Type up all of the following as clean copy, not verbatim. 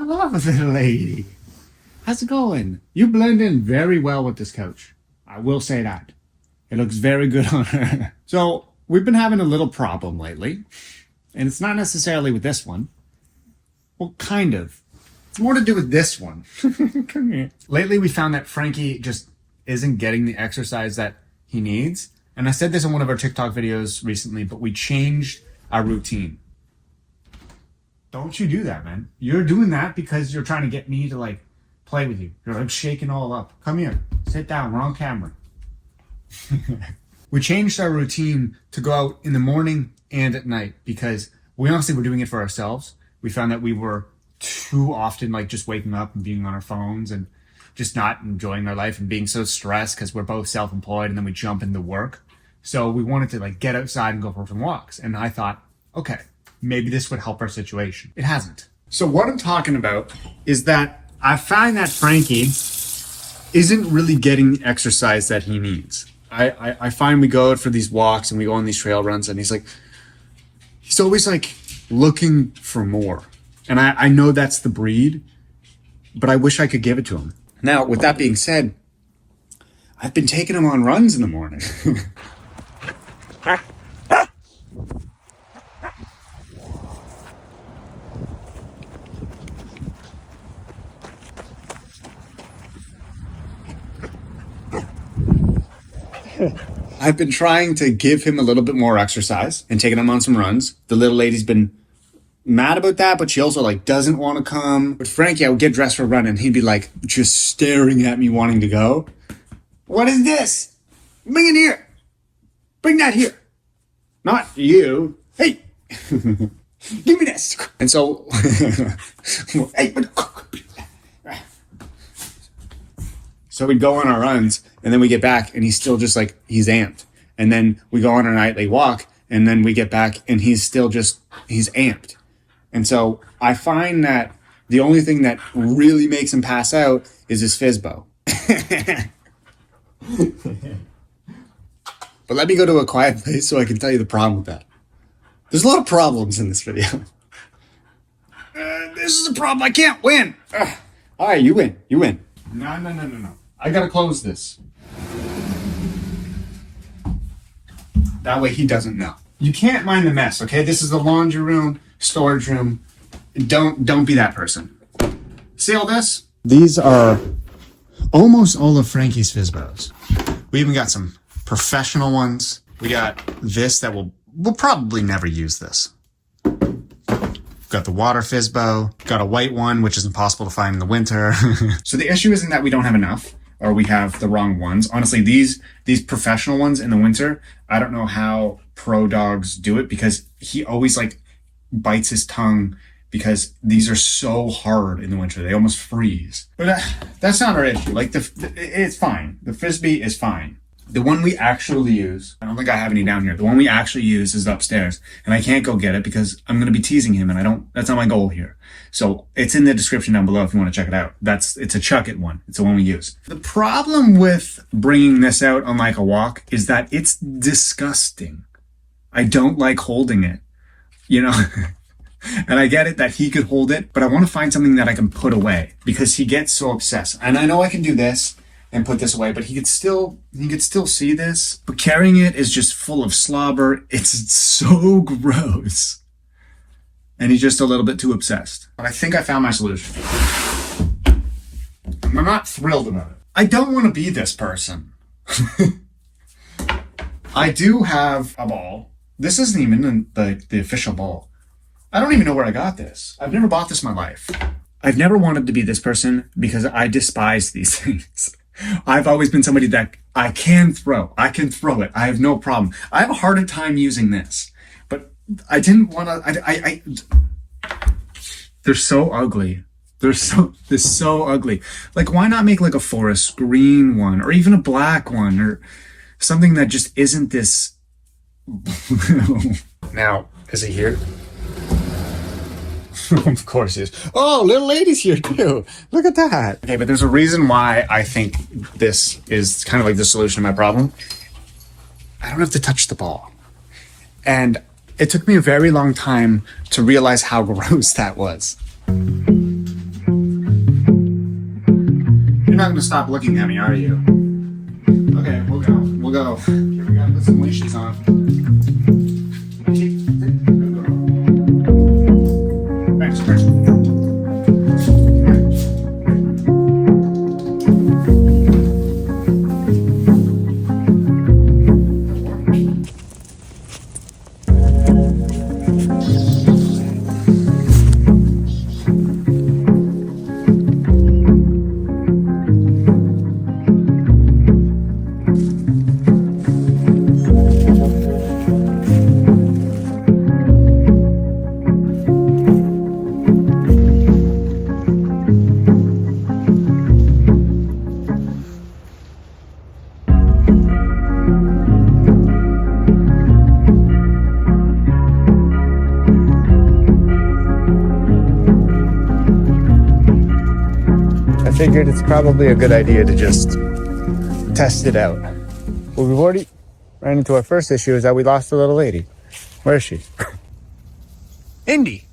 Hello, little lady. How's it going? You blend in very well with this coach. I will say that. It looks very good on her. So, we've been having a little problem lately. And it's not necessarily with this one. Well, kind of. It's more to do with this one. Come here. Lately, we found that Frankie just isn't getting the exercise that he needs. And I said this in one of our TikTok videos recently, but we changed our routine. Don't you do that, man. You're doing that because you're trying to get me to, like, play with you. You're, like, shaking all up. Come here. Sit down. We're on camera. We changed our routine to go out in the morning and at night because we honestly were doing it for ourselves. We found that we were too often, like, just waking up and being on our phones and just not enjoying our life and being so stressed because we're both self-employed and then we jump into work. So we wanted to, like, get outside and go for some walks. And I thought, okay, maybe this would help our situation. It hasn't. So what I'm talking about is that I find that Frankie isn't really getting the exercise that he needs. I find we go out for these walks and we go on these trail runs and he's always like looking for more. And I know that's the breed, but I wish I could give it to him. Now, with that being said, I've been taking him on runs in the morning. I've been trying to give him a little bit more exercise and taking him on some runs. The little lady's been mad about that, but she also like doesn't want to come. With Frankie, I would get dressed for a run and he'd be like just staring at me wanting to go. What is this? Bring it here. Bring that here. Not you. Hey, give me this. And so, hey, so we'd go on our runs and then we get back and he's still just like, he's amped. And then we go on our nightly walk and then we get back and he's still just, he's amped. And so I find that the only thing that really makes him pass out is his frisbee. But let me go to a quiet place so I can tell you the problem with that. There's a lot of problems in this video. This is a problem. I can't win. All right, you win. You win. No. I gotta close this. That way he doesn't know. You can't mind the mess, okay? This is the laundry room, storage room. Don't be that person. See all this? These are almost all of Frankie's frisbees. We even got some professional ones. We got this that we'll probably never use this. Got the water frisbee, got a white one, which is impossible to find in the winter. So the issue isn't that we don't have enough or we have the wrong ones. Honestly, these professional ones in the winter, I don't know how pro dogs do it because he always like bites his tongue because these are so hard in the winter. They almost freeze. But that's not our issue. Like it's fine. The frisbee is fine. The one we actually use, I don't think I have any down here. The one we actually use is upstairs and I can't go get it because I'm going to be teasing him and that's not my goal here. So it's in the description down below if you want to check it out. It's a chuck it one. It's the one we use. The problem with bringing this out on like a walk is that it's disgusting. I don't like holding it, you know, and I get it that he could hold it, but I want to find something that I can put away because he gets so obsessed. And I know I can do this and put this away, but he could still see this. But carrying it is just full of slobber. It's so gross. And he's just a little bit too obsessed. But I think I found my solution. I'm not thrilled about it. I don't want to be this person. I do have a ball. This isn't even the official ball. I don't even know where I got this. I've never bought this in my life. I've never wanted to be this person because I despise these things. I've always been somebody that I can throw it. I have no problem. I have a harder time using this, but I didn't want to, they're so ugly. They're so ugly. Like, why not make like a forest green one or even a black one or something that just isn't this. Now, is he here? Of course he is. Oh, little lady's here too. Look at that. Okay, but there's a reason why I think this is kind of like the solution to my problem. I don't have to touch the ball. And it took me a very long time to realize how gross that was. You're not gonna stop looking at me, are you? Okay, we'll go. We'll go. Here we gotta put some leashes on. Thanks, Chris. I figured it's probably a good idea to just test it out. Well, we've already ran into our first issue, is that we lost the little lady. Where is she? Indy.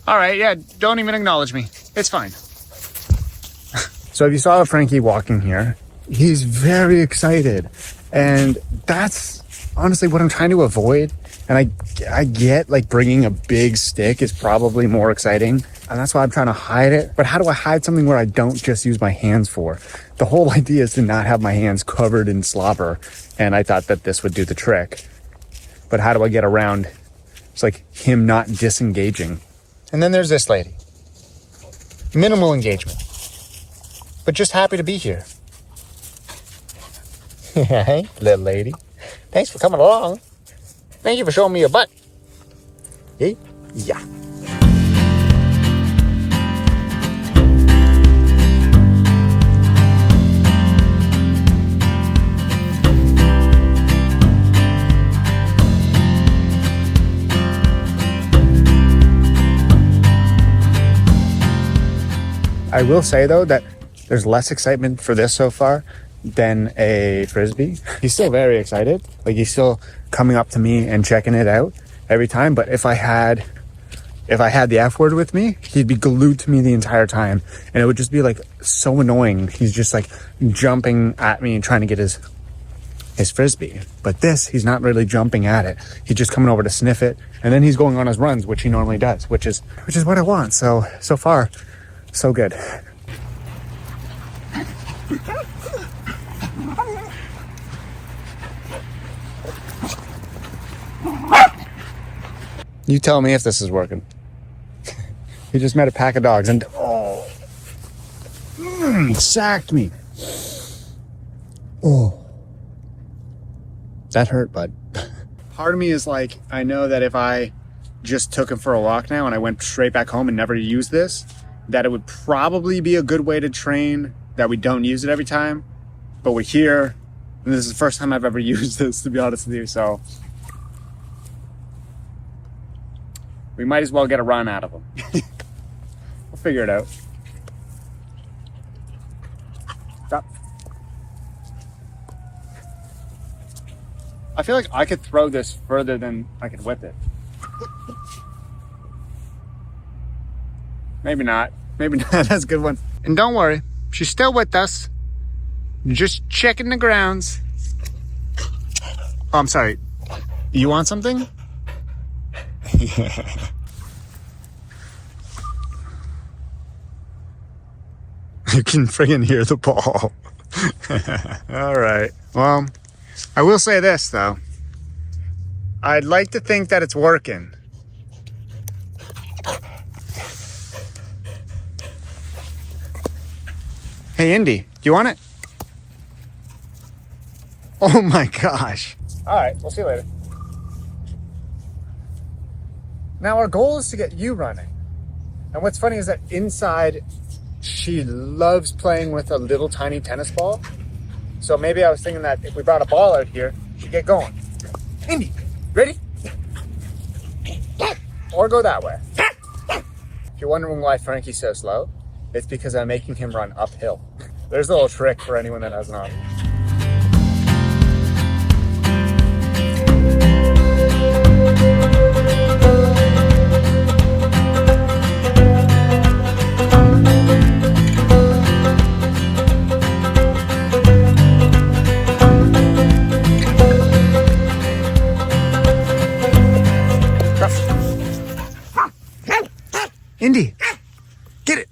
All right, yeah, don't even acknowledge me. It's fine. So if you saw Frankie walking here, he's very excited. And that's honestly what I'm trying to avoid. And I get like bringing a big stick is probably more exciting. And that's why I'm trying to hide it. But how do I hide something where I don't just use my hands for? The whole idea is to not have my hands covered in slobber. And I thought that this would do the trick. But how do I get around? It's like him not disengaging. And then there's this lady. Minimal engagement. But just happy to be here. Hey, little lady. Thanks for coming along. Thank you for showing me your butt. Hey? Yeah. I will say though that there's less excitement for this so far than a frisbee. He's still very excited. Like he's still coming up to me and checking it out every time. But if I had the F word with me, he'd be glued to me the entire time. And it would just be like so annoying. He's just like jumping at me and trying to get his frisbee. But this, he's not really jumping at it. He's just coming over to sniff it. And then he's going on his runs, which he normally does, which is what I want. So far, so good. You tell me if this is working. He just met a pack of dogs and sacked me. Oh, that hurt, bud. Part of me is like, I know that if I just took him for a walk now and I went straight back home and never used this, that it would probably be a good way to train that we don't use it every time. But we're here, and this is the first time I've ever used this, to be honest with you, so we might as well get a run out of him. We'll figure it out. Stop. I feel like I could throw this further than I could whip it. Maybe not. Maybe not. That's a good one. And don't worry, she's still with us. Just checking the grounds. Oh, I'm sorry. You want something? You can friggin' hear the ball. All right. Well, I will say this, though. I'd like to think that it's working. Hey, Indy, do you want it? Oh my gosh. All right, we'll see you later. Now our goal is to get you running. And what's funny is that inside, she loves playing with a little tiny tennis ball. So maybe I was thinking that if we brought a ball out here, she'd get going. Indy, ready? Or go that way. If you're wondering why Frankie's so slow, it's because I'm making him run uphill. There's a little trick for anyone that hasn't on. Indy, get it.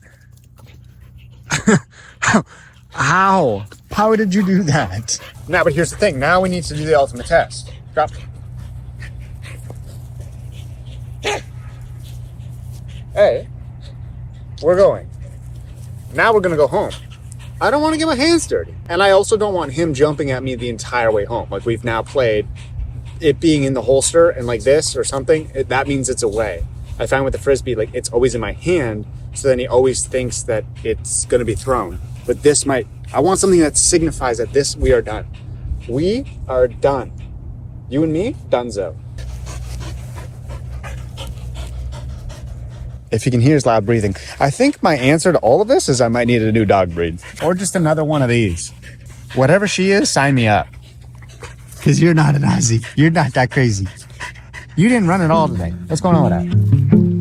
How? How did you do that? Now, but here's the thing. Now we need to do the ultimate test. Drop. Hey, we're going. Now we're going to go home. I don't want to get my hands dirty. And I also don't want him jumping at me the entire way home. Like we've now played it being in the holster and like this or something, that means it's away. I find with the frisbee, like it's always in my hand. So then he always thinks that it's going to be thrown. But this might, I want something that signifies that this, we are done. We are done. You and me, donezo. If you can hear his loud breathing. I think my answer to all of this is I might need a new dog breed. Or just another one of these. Whatever she is, sign me up. Because you're not an Aussie. You're not that crazy. You didn't run at all today. What's going on with that?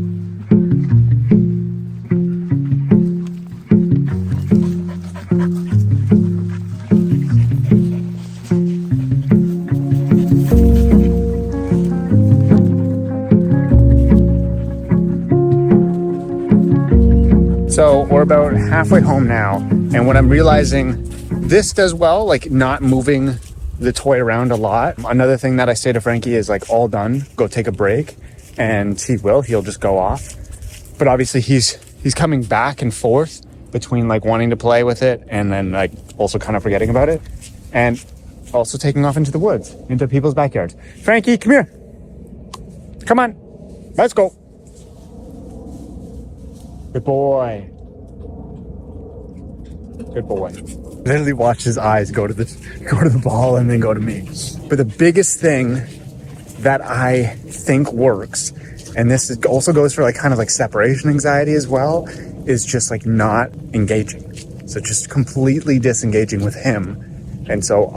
So we're about halfway home now, and what I'm realizing, this does well, like not moving the toy around a lot. Another thing that I say to Frankie is like, all done, go take a break, and he'll just go off. But obviously he's coming back and forth between like wanting to play with it and then like also kind of forgetting about it, and also taking off into the woods, into people's backyards. Frankie, come here. Come on, let's go. Good boy. Good boy. Literally watch his eyes go to the ball and then go to me. But the biggest thing that I think works, and this also goes for like kind of like separation anxiety as well, is just like not engaging. So just completely disengaging with him. And so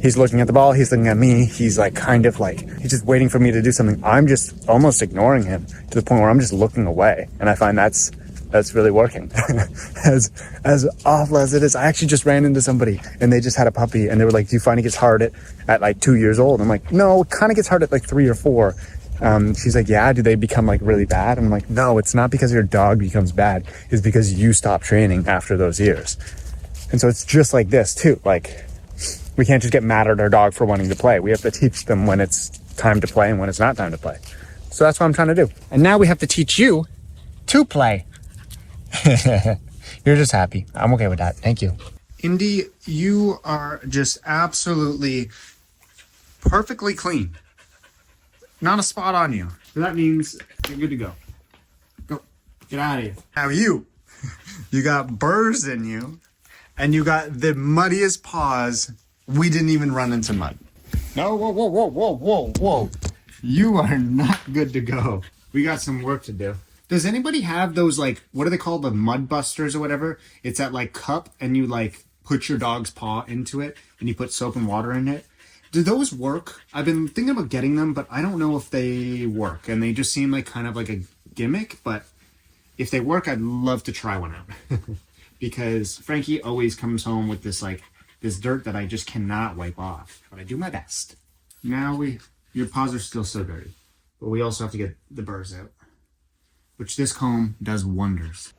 he's looking at the ball, he's looking at me, he's like kind of like, he's just waiting for me to do something. I'm just almost ignoring him to the point where I'm just looking away. And I find that's really working. as awful as it is, I actually just ran into somebody and they just had a puppy and they were like, do you find it gets hard at like 2 years old? I'm like, no, it kind of gets hard at like 3 or 4. She's like, yeah, do they become like really bad? I'm like, no, it's not because your dog becomes bad. It's because you stop training after those years. And so it's just like this too. Like, we can't just get mad at our dog for wanting to play. We have to teach them when it's time to play and when it's not time to play. So that's what I'm trying to do. And now we have to teach you to play. You're just happy. I'm okay with that. Thank you. Indy, you are just absolutely perfectly clean. Not a spot on you. So that means you're good to go. Go. Get out of here. Now you got burrs in you and you got the muddiest paws. We didn't even run into mud. No, whoa. You are not good to go. We got some work to do. Does anybody have those, like, what are they called? The mud busters or whatever? It's that, like, cup and you, like, put your dog's paw into it and you put soap and water in it. Do those work? I've been thinking about getting them, but I don't know if they work. And they just seem like kind of like a gimmick, but if they work, I'd love to try one out. Because Frankie always comes home with this, like, this dirt that I just cannot wipe off. But I do my best. Now your paws are still so dirty. But we also have to get the burrs out, which this comb does wonders.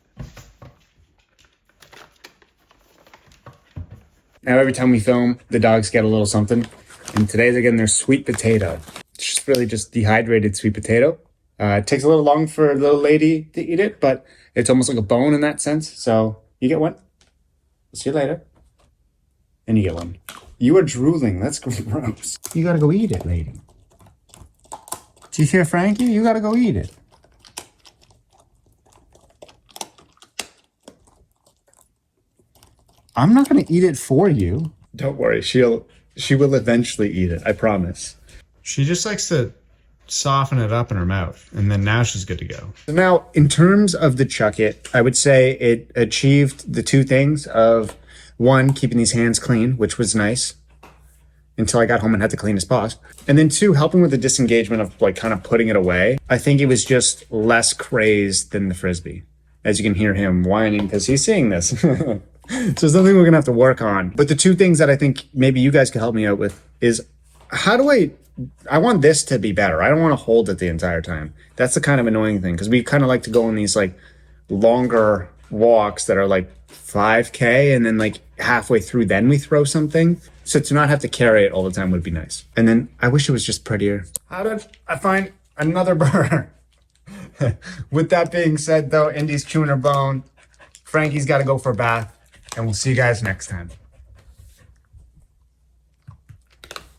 Now every time we film, the dogs get a little something. And today they're getting their sweet potato. It's just really just dehydrated sweet potato. It takes a little long for a little lady to eat it, but it's almost like a bone in that sense. So you get one. See you later. And you get one. You are drooling. That's gross. You gotta go eat it, lady. Do you hear Frankie? You gotta go eat it. I'm not gonna eat it for you. Don't worry, she will eventually eat it, I promise. She just likes to soften it up in her mouth, and then now she's good to go. So now, in terms of the chuck it, I would say it achieved the two things of, one, keeping these hands clean, which was nice, until I got home and had to clean his paws. And then two, helping with the disengagement of like kind of putting it away. I think it was just less crazed than the frisbee. As you can hear him whining because he's seeing this. So something we're gonna have to work on. But the two things that I think maybe you guys could help me out with is, how do I I want this to be better. I don't want to hold it the entire time. That's the kind of annoying thing, because we kind of like to go on these like longer walks that are like 5K, and then like halfway through then we throw something. So to not have to carry it all the time would be nice. And then I wish it was just prettier. How did I find another burger? With that being said though, Indy's chewing her bone. Frankie's got to go for a bath, and we'll see you guys next time.